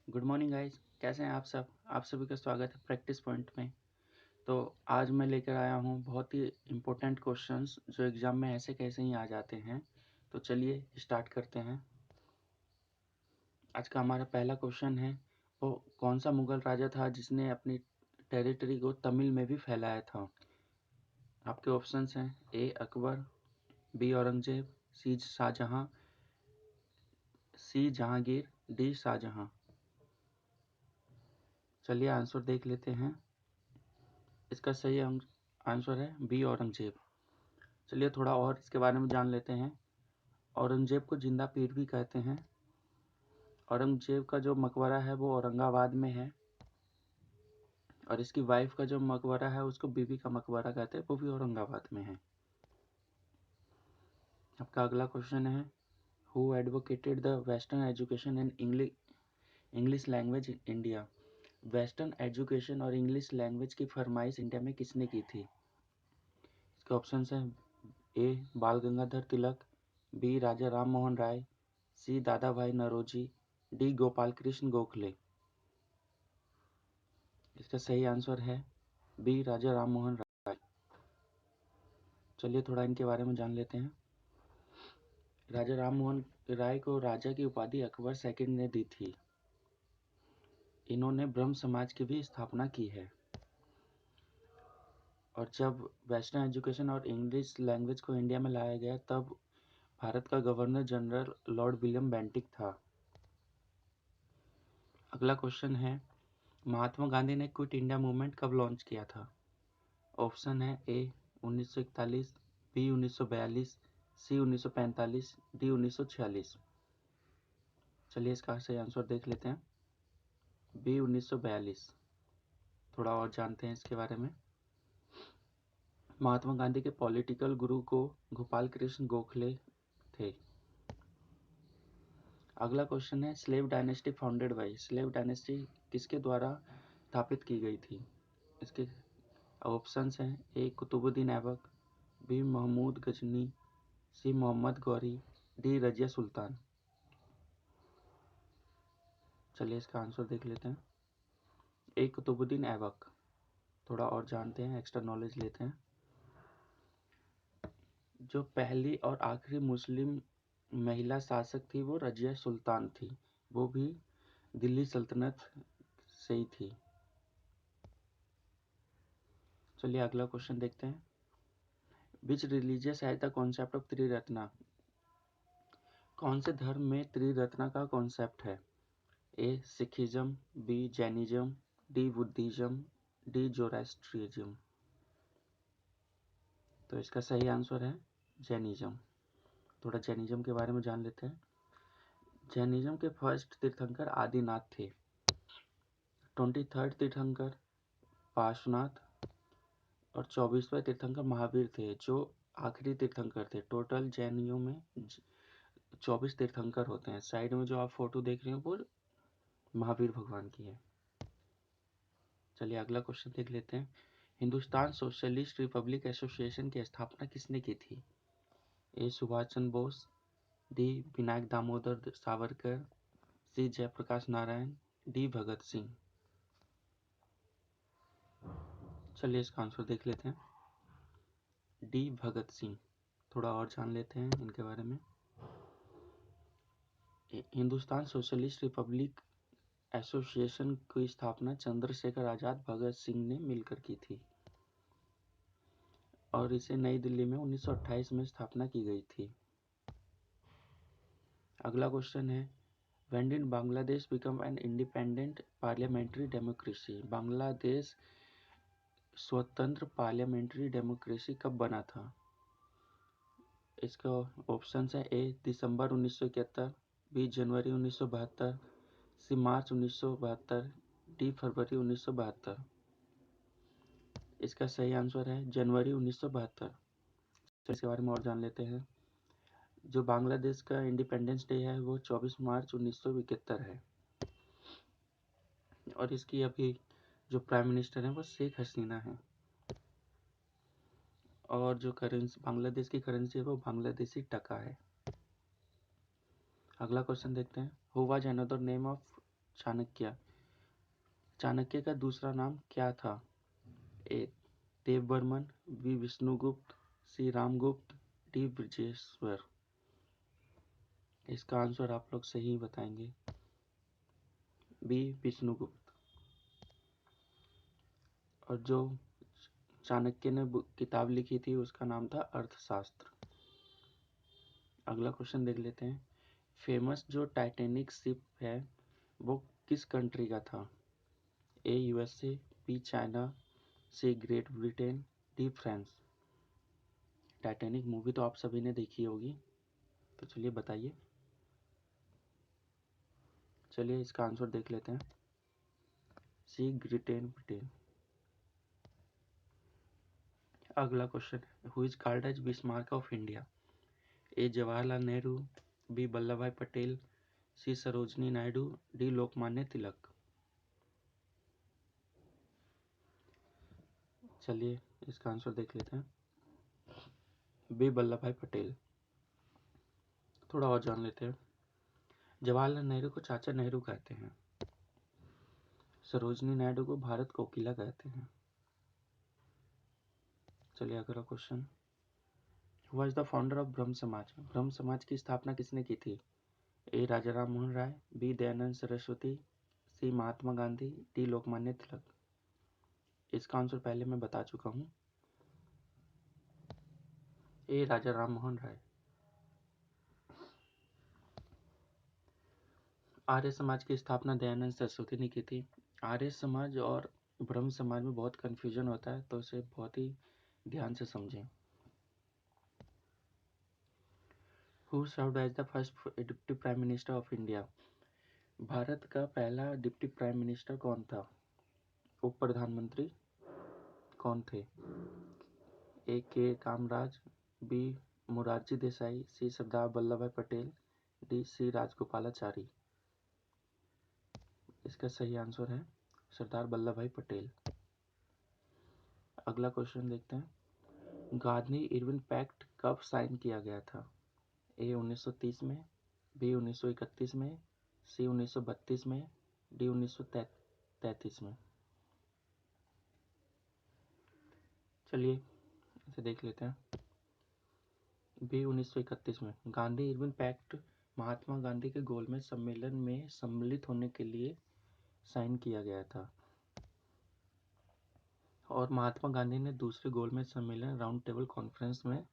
Good morning guys, कैसे हैं आप सब। आप सभी का स्वागत है प्रैक्टिस पॉइंट में। तो आज मैं लेकर आया हूँ बहुत ही इम्पोर्टेंट क्वेश्चंस जो एग्ज़ाम में ऐसे कैसे ही आ जाते हैं। तो चलिए स्टार्ट करते हैं। आज का हमारा पहला क्वेश्चन है, वो कौन सा मुगल राजा था जिसने अपनी टेरिटरी को तमिल में भी फैलाया था। आपके ऑप्शंस हैं ए अकबर, बी औरंगजेब, सी शाहजहाँ, सी जहांगीर, डी शाहजहाँ। चलिए आंसर देख लेते हैं। इसका सही आंसर है बी औरंगजेब। चलिए थोड़ा और इसके बारे में जान लेते हैं। औरंगजेब को जिंदा पीर भी कहते हैं। औरंगजेब का जो मकबरा है वो औरंगाबाद में है, और इसकी वाइफ का जो मकबरा है उसको बीबी का मकबरा कहते हैं, वो भी औरंगाबाद में है। आपका अगला क्वेश्चन है, who advocated the western education and English language in India. Western education और इंग्लिश लैंग्वेज की फरमाइश इंडिया में किसने की थी। इसके ऑप्शन हैं ए बाल गंगाधर तिलक, बी राजा राम मोहन राय, सी दादा भाई नौरोजी, डी गोपाल कृष्ण गोखले। इसका सही आंसर है बी राजा राम मोहन राय। चलिए थोड़ा इनके बारे में जान लेते हैं। राजा राम मोहन राय को राजा की उपाधि अकबर सेकंड ने दी थी। इन्होंने ब्रह्म समाज की भी स्थापना की है। और जब वेस्टर्न एजुकेशन और इंग्लिश लैंग्वेज को इंडिया में लाया गया तब भारत का governor general Lord William Bentinck था। अगला क्वेश्चन है, महात्मा गांधी ने क्विट इंडिया मूवमेंट कब लॉन्च किया था। ऑप्शन है ए 1941, बी 1942, सी 1945, डी 1946। चलिए इसका सही आंसर देख लेते हैं, बी 1942। थोड़ा और जानते हैं इसके बारे में। महात्मा गांधी के पॉलिटिकल गुरु को गोपाल कृष्ण गोखले थे। अगला क्वेश्चन है, slave dynasty founded by. Slave dynasty किसके द्वारा स्थापित की गई थी। इसके ऑप्शंस हैं ए कुतुबुद्दीन ऐबक, बी महमूद गजनी, सी मोहम्मद गौरी, डी रजिया सुल्तान। चलिए इसका आंसर देख लेते हैं, ए कुतुबुद्दीन ऐबक। थोड़ा और जानते हैं, एक्स्ट्रा नॉलेज लेते हैं। जो पहली और आखिरी मुस्लिम महिला शासक थी वो रजिया सुल्तान थी, वो भी दिल्ली सल्तनत से ही थी। चलिए अगला क्वेश्चन देखते हैं, which religious has the concept of Triratna. कौन से धर्म में त्रिरत्ना का कॉन्सेप्ट है। A Sikhism, B Jainism, D Buddhism, D Zoroastrianism. तो इसका सही आंसर है जैनिज्म। थोड़ा जैनिज्म के बारे में जान लेते हैं। जैनिज्म के फर्स्ट तीर्थंकर आदिनाथ थे। 23rd तीर्थंकर पार्श्वनाथ और 24वें तीर्थंकर महावीर थे, जो आखिरी तीर्थंकर थे। टोटल जैनियों में 24 तीर्थंकर होते हैं। साइड में जो आप फोटो देख रहे हो वो महावीर भगवान की है। चलिए अगला क्वेश्चन देख लेते हैं, हिंदुस्तान सोशलिस्ट रिपब्लिक एसोसिएशन की स्थापना किसने की थी। ए सुभाष चंद्र बोस, डी विनायक दामोदर सावरकर, सी जयप्रकाश नारायण, डी भगत सिंह। चलिए इसका आंसर देख लेते हैं, डी भगत सिंह। थोड़ा और जान लेते हैं इनके बारे में। हिंदुस्तान सोशलिस्ट रिपब्लिक एसोसिएशन की स्थापना चंद्रशेखर आजाद, भगत सिंह ने मिलकर की थी, और इसे नई दिल्ली में 1928 में स्थापना की गई थी। अगला क्वेश्चन है, when did Bangladesh become an independent parliamentary democracy. Bangladesh स्वतंत्र पार्लियामेंट्री डेमोक्रेसी कब बना था। इसका ऑप्शन है ए दिसंबर 1971, बी जनवरी 1972, सी मार्च 1972, डी फरवरी 1972। इसका सही आंसर है जनवरी 1972। इसके बारे में और जान लेते हैं। जो बांग्लादेश का इंडिपेंडेंस डे है वो 24 मार्च 1971 है, और इसकी अभी जो प्राइम मिनिस्टर है वो शेख हसीना है, और जो करेंसी बांग्लादेश की करेंसी है वो बांग्लादेशी टका है। अगला क्वेश्चन देखते हैं, who was another name of Chanakya. Chanakya का दूसरा नाम क्या था? ए देववर्मन, बी विष्णुगुप्त, सी रामगुप्त, डी ब्रजेश्वर। इसका आंसर आप लोग सही बताएंगे, बी विष्णुगुप्त। और जो चाणक्य ने किताब लिखी थी उसका नाम था अर्थशास्त्र। अगला क्वेश्चन देख लेते हैं। फेमस जो टाइटैनिक शिप है वो किस कंट्री का था? A USA, B China, C Great Britain, D France. Titanic movie तो आप सभी ने देखी होगी, तो चलिए बताइए। चलिए इसका आंसर देख लेते हैं, सी ब्रिटेन ब्रिटेन। अगला question, who is called as Bismarck of India? A Jawaharlal Nehru, B Vallabhbhai Patel, C Sarojini Naidu, D Lokmanya Tilak. चलिए इसका आंसर देख लेते हैं, बी वल्लभ भाई पटेल। थोड़ा और जान लेते हैं। जवाहरलाल नेहरू को चाचा नेहरू कहते हैं, सरोजनी नायडू को भारत कोकिला कहते हैं। चलिए अगला question, who was the founder of ब्रह्म समाज? ब्रह्म समाज की स्थापना किसने की थी? ए राजा राम मोहन राय, बी दयानंद सरस्वती, सी महात्मा गांधी, डी लोकमान्य तिलक। इसका आंसर पहले मैं बता चुका हूँ, ए राजा राम मोहन राय। आर्य समाज की स्थापना दयानंद सरस्वती ने की थी। आर्य समाज और ब्रह्म समाज में बहुत कंफ्यूजन होता है, तो इसे बहुत ही ध्यान से समझें। Who served as the first deputy prime minister of India? Bharat का पहला डिप्टी प्राइम मिनिस्टर कौन था? उप प्रधानमंत्री कौन थे? ए के कामराज, बी मोरारजी देसाई, सी सरदार वल्लभ भाई पटेल, डी सी राजगोपालाचारी। इसका सही आंसर है सरदार वल्लभ भाई पटेल। अगला क्वेश्चन देखते हैं, गांधी इरविन पैक्ट कब साइन किया गया था? ए 1930 में, बी 1931 में, सी 1932 में, डी 1933 में। चलिए इसे देख लेते हैं, बी 1931 में। गांधी इरविन पैक्ट महात्मा गांधी के गोलमेज सम्मेलन में सम्मिलित होने के लिए साइन किया गया था, और महात्मा गांधी ने दूसरे गोलमेज सम्मेलन राउंड टेबल कॉन्फ्रेंस में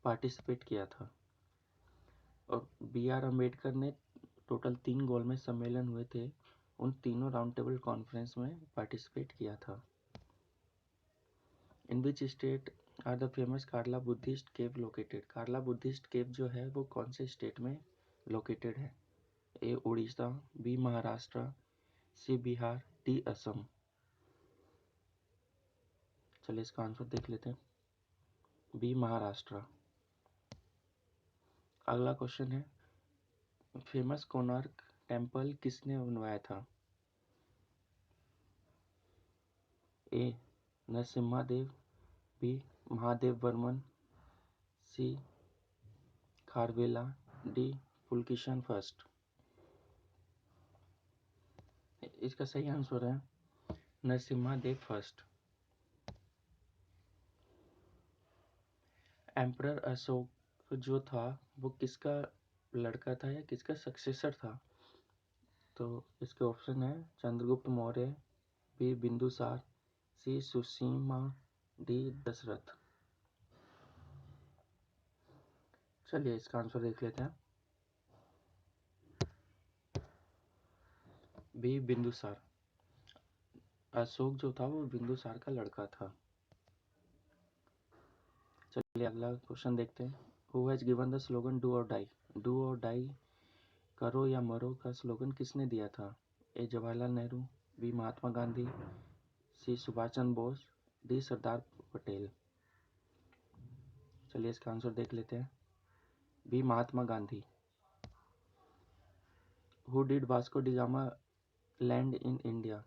पार्टिसिपेट किया था, और बी आर अम्बेडकर ने टोटल 3 गोलमेज सम्मेलन हुए थे, उन तीनों राउंड टेबल कॉन्फ्रेंस में पार्टिसिपेट किया था। In which state are the famous Karla Buddhist cave located? Karla Buddhist cave जो है वो कौन से स्टेट में लोकेटेड है? A Orissa, B Maharashtra, C Bihar, D Assam. चलिए इसका आंसर देख लेते हैं, बी महाराष्ट्र। अगला क्वेश्चन है, फेमस कोणार्क टेम्पल किसने बनवाया था? ए नरसिम्हा देव, बी महादेव वर्मन, सी खारवेला, डी पुलकिशन फर्स्ट। इसका सही आंसर है नरसिम्हा देव फर्स्ट। एम्परर अशोक जो था वो किसका लड़का था या किसका सक्सेसर था? तो इसके ऑप्शन है चंद्रगुप्त मौर्य, बी बिंदुसार, सी सुसीमा, डी दशरथ। चलिए इसका आंसर देख लेते हैं, बी बिंदुसार। अशोक जो था वो बिंदुसार का लड़का था। चलिए अगला क्वेश्चन देखते हैं, who has given the slogan do or die? Do or die, करो या मरो का स्लोगन किसने दिया था? A Jawaharlal Nehru, B Mahatma Gandhi, C Subhash Chandra Bose, D Sardar Patel. चलिए इसका आंसर देख लेते हैं, B Mahatma Gandhi. Who did Vasco da Gama land in India?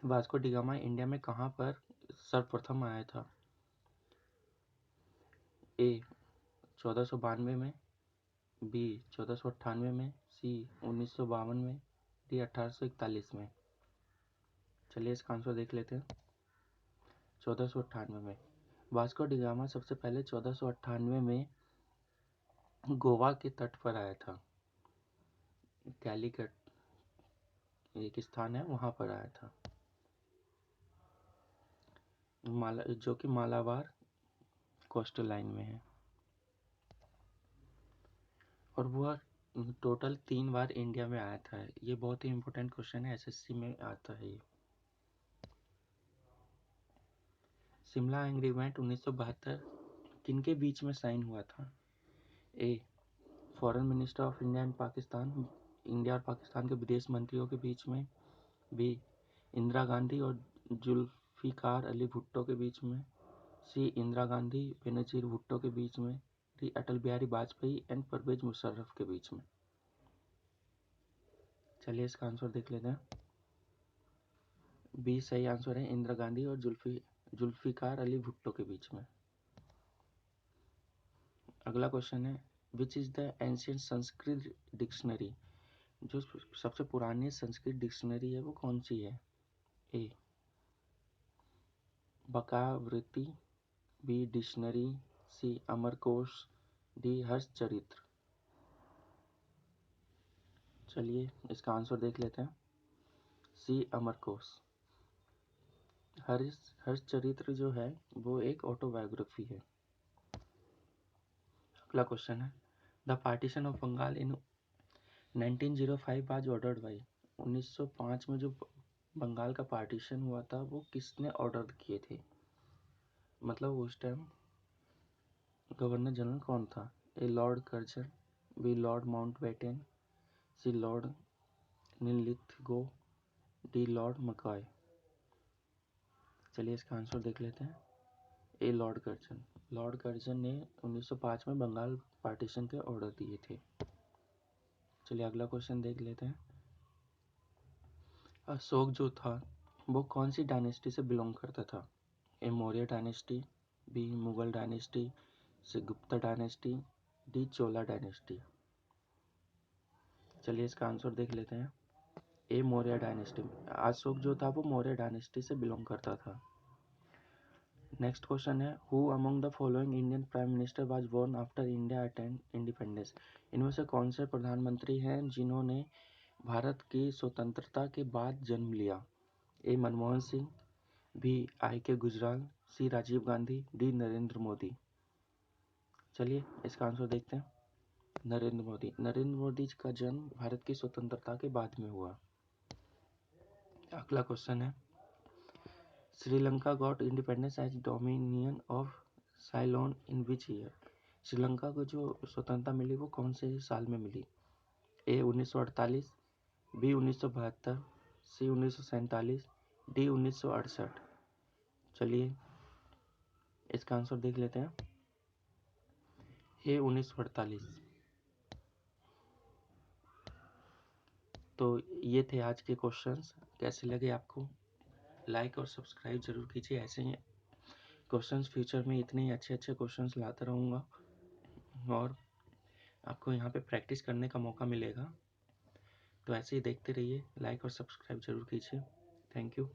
Vasco da Gama India में कहाँ पर सर्वप्रथम आया था? ए 1492 में, बी 1498 में, सी 1952 में, डी 1841 में। चलिए इसका आंसर देख लेते हैं। 1498 में। वास्को डी गामा सबसे पहले 1498 में गोवा के तट पर आया था। कैलीकट एक स्थान है, वहां पर आया था, जो कि मालाबार कोस्टल लाइन में है। और वह टोटल 3 बार इंडिया में आया था। ये बहुत ही इंपॉर्टेंट क्वेश्चन है, एसएससी में आता है ये। शिमला एग्रीमेंट 1972 किनके बीच में साइन हुआ था? A, foreign minister of India and Pakistan, India और पाकिस्तान के विदेश मंत्रियों के बीच में। बी, इंदिरा गांधी और जुल्फिकार अली भुट्टो के बीच में। सी, इंदिरा गांधी बेनजीर भुट्टो के बीच में। डी, अटल बिहारी वाजपेयी एंड परवेज मुशर्रफ के बीच में। चलिए इसका आंसर देख लेते हैं। बी सही आंसर है, इंदिरा गांधी और जुल्फिकार अली भुट्टो के बीच में। अगला क्वेश्चन है, which is the ancient Sanskrit dictionary? जो सबसे पुरानी संस्कृत डिक्शनरी है वो कौन सी है? ए, बकावृति। B, dictionary. C, Amarkosh. D, Harshacharita. चलिए इसका आंसर देख लेते हैं। सी, अमरकोश। हर्षचरित्र जो है वो एक ऑटोबायोग्राफी है। अगला क्वेश्चन है, the partition of Bengal in 1905 was ordered by. 1905 में जो बंगाल का पार्टीशन हुआ था वो किसने ऑर्डर किए थे? मतलब उस टाइम गवर्नर जनरल कौन था? A, Lord Curzon. B, Lord Mountbatten. C, Lord Linlithgow. D, Lord McCoy. चलिए इसका आंसर देख लेते हैं। A, Lord Curzon. Lord Curzon ने 1905 में बंगाल पार्टीशन के ऑर्डर दिए थे। चलिए अगला क्वेश्चन देख लेते हैं। अशोक जो था वो कौन सी डायनेस्टी से बिलोंग करता था? A, Maurya dynasty. B, Mughal dynasty. C, Gupta dynasty. D, Chola dynasty. चलिए इसका आंसर देख लेते हैं। ए, मौर्य डायनेस्टी। अशोक जो था वो मौर्य डायनेस्टी से बिलोंग करता था। नेक्स्ट क्वेश्चन है, who among the following Indian prime minister was born after India attained independence? इनमें से कौन से प्रधानमंत्री हैं जिन्होंने भारत की स्वतंत्रता के बाद जन्म लिया? A, Manmohan Singh. B, IK. Gujral. C, Rajiv Gandhi. D, Narendra Modi. चलिए इसका आंसर देखते हैं। नरेंद्र मोदी। नरेंद्र मोदी का जन्म भारत की स्वतंत्रता के बाद में हुआ। अगला क्वेश्चन है, Sri Lanka got independence as dominion of Ceylon in which year? Sri Lanka को जो स्वतंत्रता मिली वो कौन से साल में मिली? ए, 1948। बी, 1972। सी, 1947। डी, 1968। चलिए इसका आंसर देख लेते हैं। ए, 1948। तो ये थे आज के क्वेश्चंस। कैसे लगे आपको? लाइक और सब्सक्राइब जरूर कीजिए। ऐसे ही क्वेश्चंस फ्यूचर में इतने ही अच्छे अच्छे क्वेश्चंस लाता रहूँगा और आपको यहाँ पे प्रैक्टिस करने का मौका मिलेगा। तो ऐसे ही देखते रहिए, लाइक और सब्सक्राइब जरूर कीजिए। Thank you.